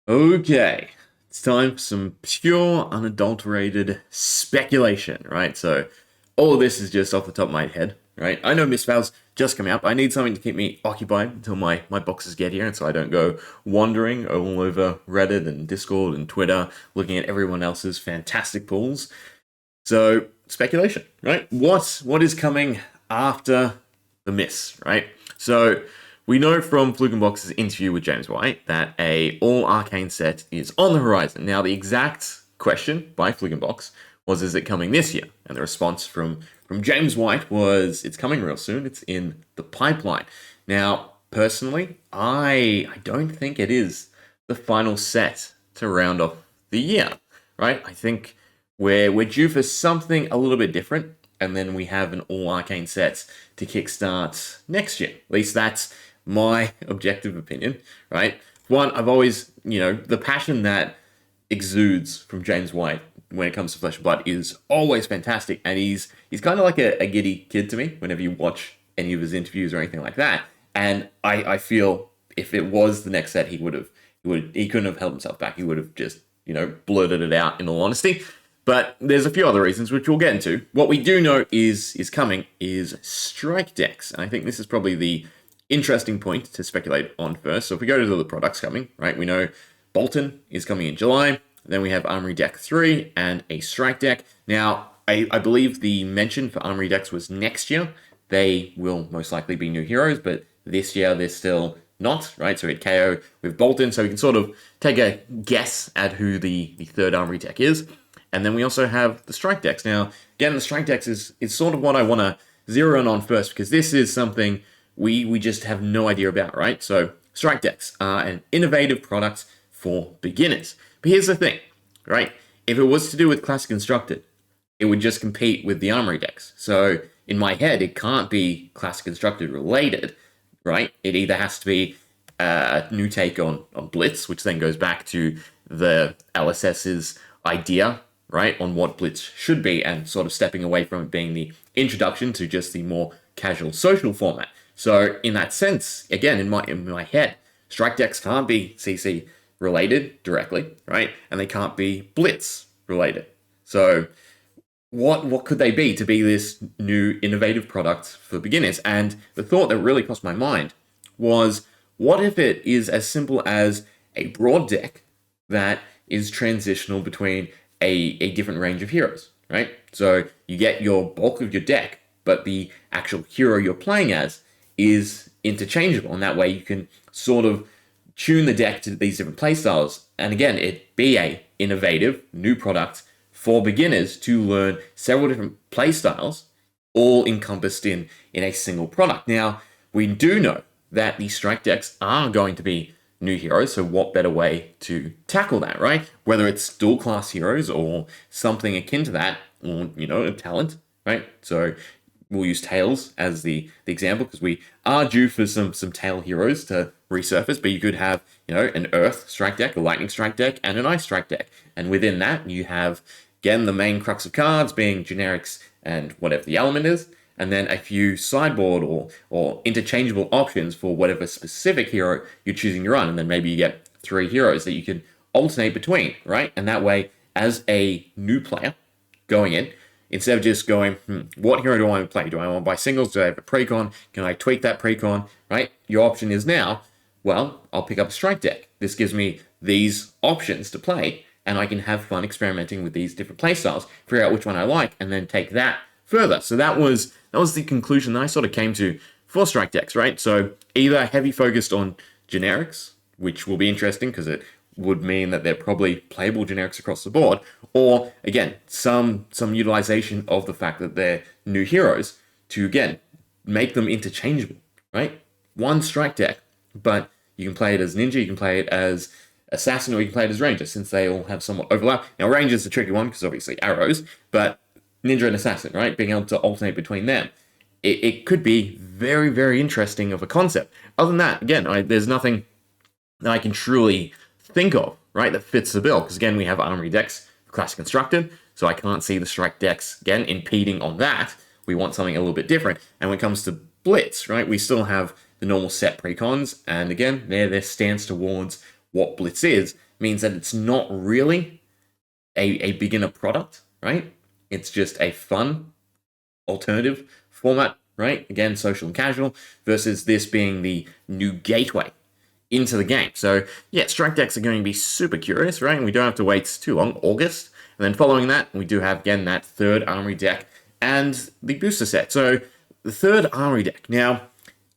Okay, it's time for some pure, unadulterated speculation, right? So, all of this is just off the top of my head, right? I know Mistveil's just coming up. I need something to keep me occupied until my boxes get here, and so I don't go wandering all over Reddit and Discord and Twitter looking at everyone else's fantastic pools. So, speculation, right? What is coming after the miss, right? So, we know from Flukenbox's interview with James White that a all arcane set is on the horizon. Now, the exact question by Flukenbox was, "Is it coming this year?" And the response from James White was, "It's coming real soon. It's in the pipeline." Now, personally, I don't think it is the final set to round off the year, right? I think we're due for something a little bit different, and then we have an all arcane set to kickstart next year. At least that's my objective opinion, right? One, I've always, the passion that exudes from James White when it comes to Flesh and Blood is always fantastic, and he's kind of like a giddy kid to me whenever you watch any of his interviews or anything like that. And I feel if it was the next set, he couldn't have held himself back. He would have just blurted it out, in all honesty. But there's a few other reasons which we'll get into. What we do know is coming is strike decks, and I think this is probably the interesting point to speculate on first. So if we go to the products coming, right, we know Boltyn is coming in July. Then we have Armory Deck 3 and a Strike Deck. Now, I believe the mention for Armory Decks was next year. They will most likely be new heroes, but this year they're still not, right? So we had KO with Boltyn, so we can sort of take a guess at who the third Armory Deck is. And then we also have the Strike Decks. Now, again, the Strike Decks is sort of what I want to zero in on first, because this is something we just have no idea about, right? So Strike Decks are an innovative product for beginners. But here's the thing, right? If it was to do with Classic Constructed, it would just compete with the Armory decks. So in my head, it can't be Classic Constructed related, right? It either has to be a new take on Blitz, which then goes back to the LSS's idea, right, on what Blitz should be, and sort of stepping away from it being the introduction to just the more casual social format. So in that sense, again, in my head, Strike decks can't be CC related directly, right? And they can't be Blitz related. So what could they be to be this new innovative product for beginners? And the thought that really crossed my mind was, what if it is as simple as a broad deck that is transitional between a different range of heroes, right? So you get your bulk of your deck, but the actual hero you're playing as is interchangeable, and that way you can sort of tune the deck to these different playstyles, and again, it be a innovative new product for beginners to learn several different playstyles, all encompassed in a single product. Now, we do know that the strike decks are going to be new heroes, so what better way to tackle that, right? Whether it's dual class heroes or something akin to that, or a talent, right? So we'll use Tails as the example, because we are due for some Tail heroes to resurface, but you could have, an Earth strike deck, a Lightning strike deck, and an Ice strike deck. And within that, you have, again, the main crux of cards being generics and whatever the element is, and then a few sideboard or interchangeable options for whatever specific hero you're choosing to run. And then maybe you get 3 heroes that you can alternate between, right? And that way, as a new player going in, instead of just going, what hero do I want to play? Do I want to buy singles? Do I have a precon? Can I tweak that precon? Right? Your option is now, well, I'll pick up a strike deck. This gives me these options to play, and I can have fun experimenting with these different playstyles, figure out which one I like, and then take that further. So that was the conclusion that I sort of came to for strike decks, right? So either heavy focused on generics, which will be interesting because it would mean that they're probably playable generics across the board, or again, some utilization of the fact that they're new heroes to again make them interchangeable, right? One strike deck, but you can play it as ninja, you can play it as assassin, or you can play it as ranger, since they all have somewhat overlap. Now, ranger is a tricky one because obviously arrows, but ninja and assassin, right? Being able to alternate between them, it could be very, very interesting of a concept. Other than that, again, there's nothing that I can truly think of, right, that fits the bill. Because again, we have Armory decks, Classic Constructed, so I can't see the strike decks, again, impeding on that. We want something a little bit different. And when it comes to Blitz, right, we still have the normal set precons, and again, their stance towards what Blitz is. means that it's not really a beginner product, right? It's just a fun alternative format, right? Again, social and casual, versus this being the new gateway into the game. So yeah, strike decks are going to be super curious, right? And we don't have to wait too long, August. And then following that, we do have, again, that third Armory deck and the booster set. So the third Armory deck. Now,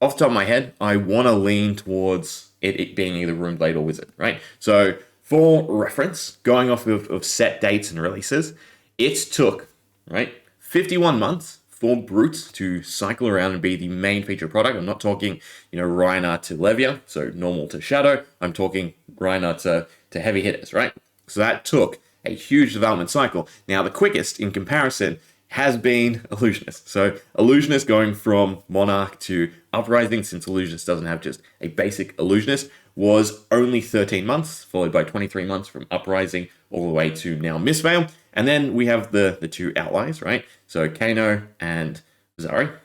off the top of my head, I want to lean towards it being either Runeblade or Wizard, right? So for reference, going off of set dates and releases, it took, right, 51 months for Brute to cycle around and be the main feature product. I'm not talking, Reinhardt to Levia, so normal to Shadow. I'm talking Reinhardt to heavy hitters, right? So that took a huge development cycle. Now, the quickest in comparison has been Illusionist. So Illusionist going from Monarch to Uprising, since Illusionist doesn't have just a basic Illusionist, was only 13 months, followed by 23 months from Uprising all the way to now Mistveil. And then we have the two outliers, right? So Klloo and Zari,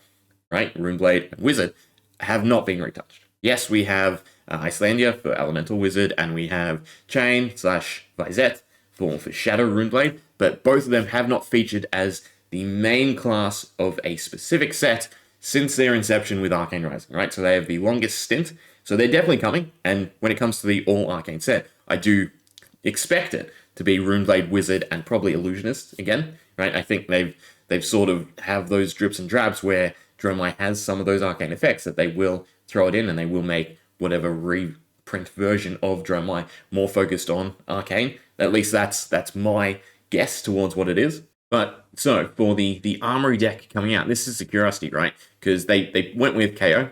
right? Runeblade and Wizard have not been retouched. Yes, we have Icelandia for Elemental Wizard, and we have Chain/Vizet for Shadow Runeblade, but both of them have not featured as the main class of a specific set since their inception with Arcane Rising, right? So they have the longest stint, so they're definitely coming, and when it comes to the all-Arcane set, I do expect it to be Runeblade, Wizard, and probably Illusionist again, right? I think they've sort of have those drips and drabs where Dromai has some of those arcane effects that they will throw it in, and they will make whatever reprint version of Dromai more focused on arcane. At least that's my guess towards what it is. But so for the Armory deck coming out, this is a curiosity, right? Because they went with KO.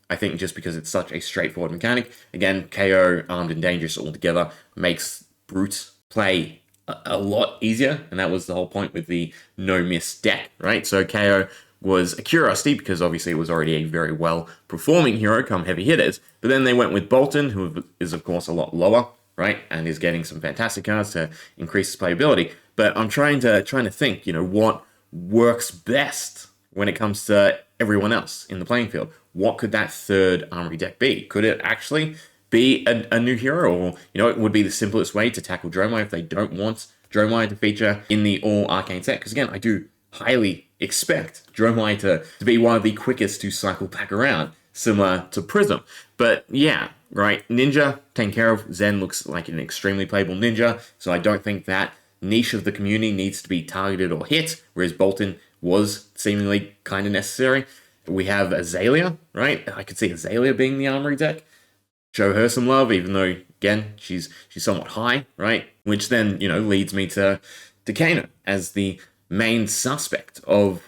I think just because it's such a straightforward mechanic. Again, KO, Armed and Dangerous altogether makes Brute play a lot easier, and that was the whole point with the no-miss deck, right? So KO was a curiosity because obviously it was already a very well-performing hero come heavy hitters, but then they went with Boltyn, who is of course a lot lower, right, and is getting some fantastic cards to increase his playability. But I'm trying to think, what works best when it comes to everyone else in the playing field. What could that third Armory deck be? Could it actually be a new hero, or it would be the simplest way to tackle Dromai if they don't want Dromai to feature in the all arcane set? Because again, I do highly expect Dromai to be one of the quickest to cycle back around, similar to Prism. But yeah, right, Ninja taken care of. Zen looks like an extremely playable Ninja, so I don't think that niche of the community needs to be targeted or hit, whereas Boltyn was seemingly kind of necessary. We have Azalea, right? I could see Azalea being the Armory deck. Show her some love, even though, again, she's somewhat high, right? Which then, leads me to Klloo as the main suspect of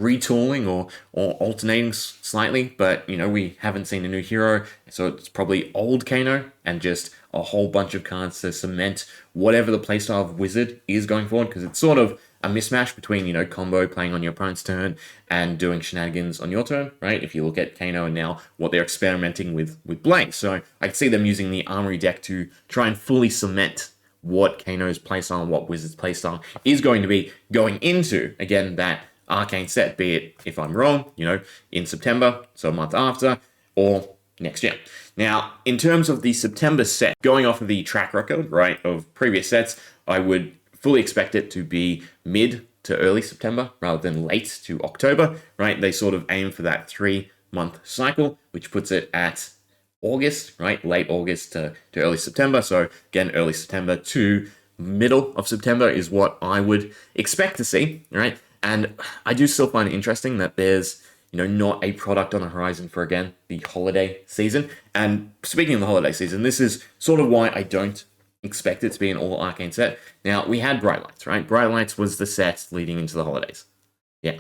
retooling or alternating slightly. But, we haven't seen a new hero, so it's probably old Klloo and just a whole bunch of cards to cement whatever the playstyle of Wizard is going forward, because it's sort of a mismatch between, combo playing on your opponent's turn and doing shenanigans on your turn, right? If you look at Klloo and now what they're experimenting with Blade. So I can see them using the Armory deck to try and fully cement what Klloo's playstyle and what Wizard's playstyle is going to be going into, again, that arcane set, be it, if I'm wrong, in September, so a month after, or next year. Now, in terms of the September set, going off of the track record, right, of previous sets, I would fully expect it to be mid to early September rather than late to October, right? They sort of aim for that 3-month cycle, which puts it at August, right? Late August to early September. So again, early September to middle of September is what I would expect to see, right? And I do still find it interesting that there's, not a product on the horizon for, again, the holiday season. And speaking of the holiday season, this is sort of why I don't expect it to be an all arcane set. Now, we had Bright Lights, right? Bright Lights was the set leading into the holidays. Yeah.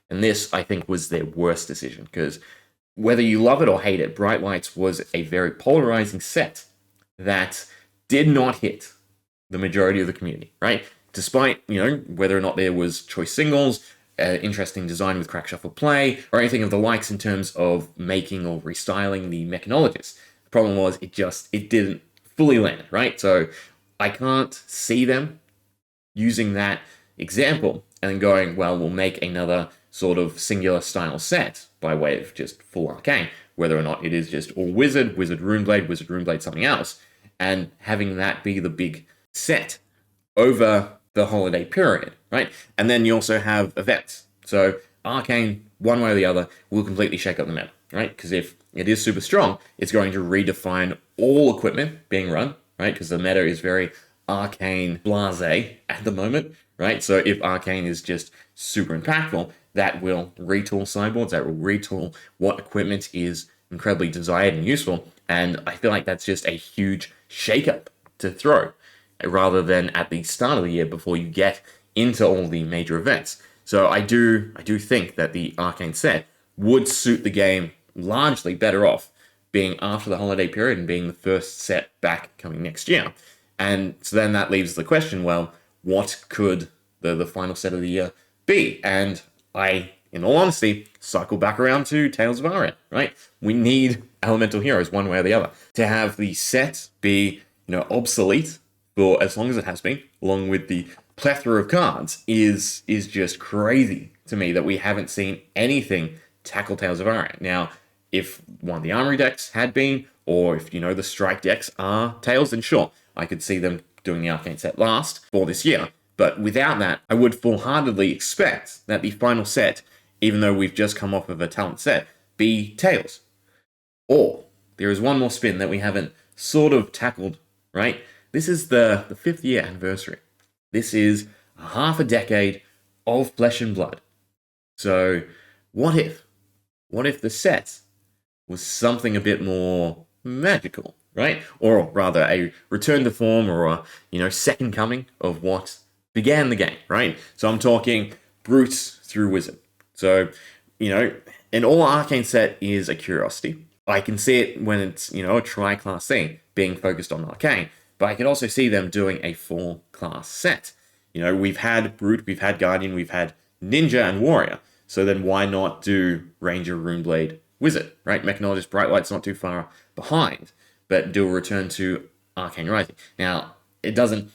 And this, I think, was their worst decision, because whether you love it or hate it, Bright Lights was a very polarizing set that did not hit the majority of the community, right? Despite, whether or not there was choice singles, interesting design with crack shuffle play, or anything of the likes in terms of making or restyling the mechanologists. The problem was it didn't fully land, right? So I can't see them using that example and then going, well, we'll make another sort of singular style set by way of just full arcane, whether or not it is just all Wizard, Wizard Runeblade, Wizard Runeblade, something else, and having that be the big set over the holiday period, right? And then you also have events. So Arcane, one way or the other, will completely shake up the meta, right? Because if it is super strong, it's going to redefine all equipment being run, right? Because the meta is very Arcane blasé at the moment, right? So if Arcane is just super impactful, that will retool sideboards, that will retool what equipment is incredibly desired and useful. And I feel like that's just a huge shakeup to throw, rather than at the start of the year before you get into all the major events. So I do think that the Arcane set would suit the game largely better off being after the holiday period and being the first set back coming next year. And so then that leaves the question, well, what could the final set of the year be? And I, in all honesty, cycle back around to Tales of Aria, right? We need elemental heroes one way or the other. To have the set be, obsolete for as long as it has been, along with the plethora of cards, is just crazy to me that we haven't seen anything tackle Tales of Aria. Now, if one of the Armory decks had been, or if, the Strike decks are Tales, then sure, I could see them doing the Arcane set last for this year. But without that, I would full-heartedly expect that the final set, even though we've just come off of a talent set, be Tales. Or there is one more spin that we haven't sort of tackled, right? This is the 5th year anniversary. This is half a decade of Flesh and Blood. So what if the set was something a bit more magical, right? Or rather a return to form, or a, second coming of what began the game, right? So I'm talking Brute through Wizard. So, an all Arcane set is a curiosity. I can see it when it's, a tri-class thing being focused on Arcane, but I can also see them doing a 4-class set. We've had Brute, we've had Guardian, we've had Ninja and Warrior. So then why not do Ranger, Runeblade, Wizard, right? Mechanologist, Bright Light's not too far behind, but do a return to Arcane Rising. Now, it doesn't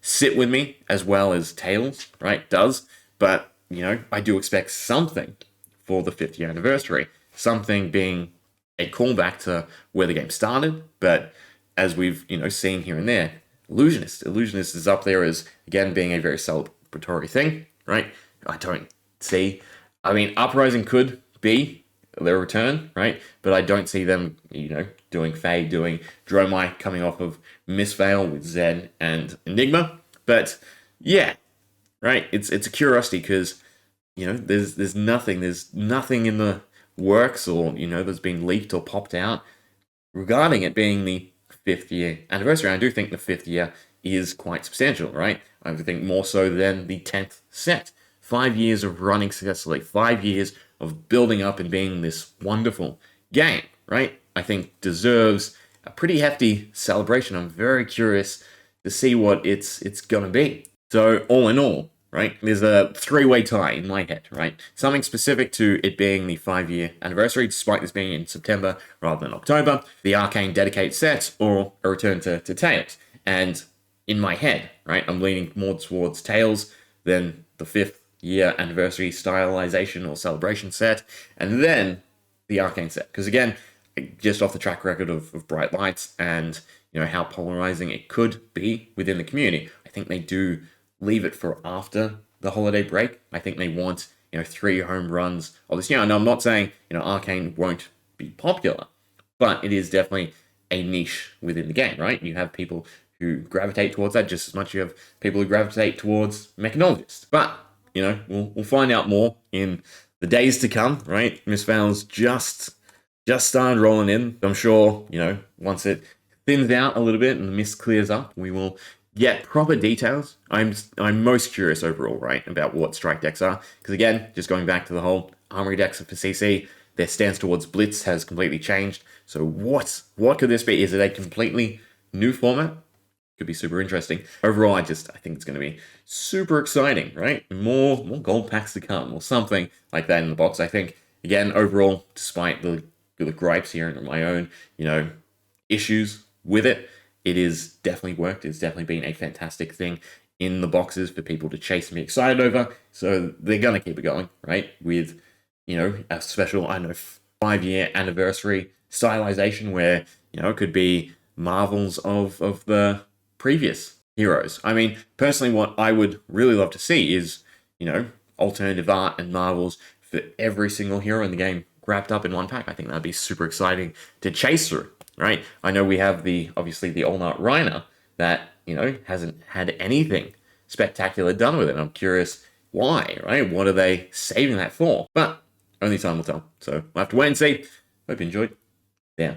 sit with me as well as Tales, right? It does, but, I do expect something for the 5th year anniversary. Something being a callback to where the game started, but as we've, seen here and there, Illusionist is up there as, again, being a very celebratory thing, right? Uprising could be their return, right? But I don't see them, doing FaB, doing Dromai coming off of Mistveil with Zen and Enigma. But yeah, right? It's a curiosity because, there's nothing in the works, or, that's been leaked or popped out regarding it being the 5th year anniversary. I do think the 5th year is quite substantial, right? I think more so than the 10th set. 5 years of running successfully, 5 years of building up and being this wonderful game, right? I think deserves a pretty hefty celebration. I'm very curious to see what it's going to be. So all in all, right, there's a 3-way tie in my head, right? Something specific to it being the 5-year anniversary, despite this being in September rather than October, the Arcane dedicated set, or a return to Tales. And in my head, right, I'm leaning more towards Tales than the 5th year anniversary stylization or celebration set, and then the Arcane set. Because again, just off the track record of Bright Lights and how polarizing it could be within the community, I think they do leave it for after the holiday break. I think they want 3 home runs of this year. And I'm not saying Arcane won't be popular, but it is definitely a niche within the game, right? You have people who gravitate towards that just as much as you have people who gravitate towards Mechanologist. But we'll find out more in the days to come, right? Mistveil's just started rolling in. I'm sure, once it thins out a little bit and the mist clears up, we will get proper details. I'm most curious overall, right, about what strike decks are. Because again, just going back to the whole Armory decks for CC, their stance towards Blitz has completely changed. So what could this be? Is it a completely new format? Could be super interesting. Overall, I think it's going to be super exciting, right? More gold packs to come, or something like that in the box. I think, again, overall, despite the gripes here and my own, issues with it, it is definitely worked. It's definitely been a fantastic thing in the boxes for people to chase and be excited over. So they're going to keep it going, right? With, a special, 5-year anniversary stylization where, it could be marvels of the previous heroes. I mean, personally, what I would really love to see is, alternative art and marvels for every single hero in the game wrapped up in one pack. I think that'd be super exciting to chase through, right? I know we have obviously the All-Night Reiner that, hasn't had anything spectacular done with it. I'm curious why, right? What are they saving that for? But only time will tell. So we'll have to wait and see. Hope you enjoyed. Yeah.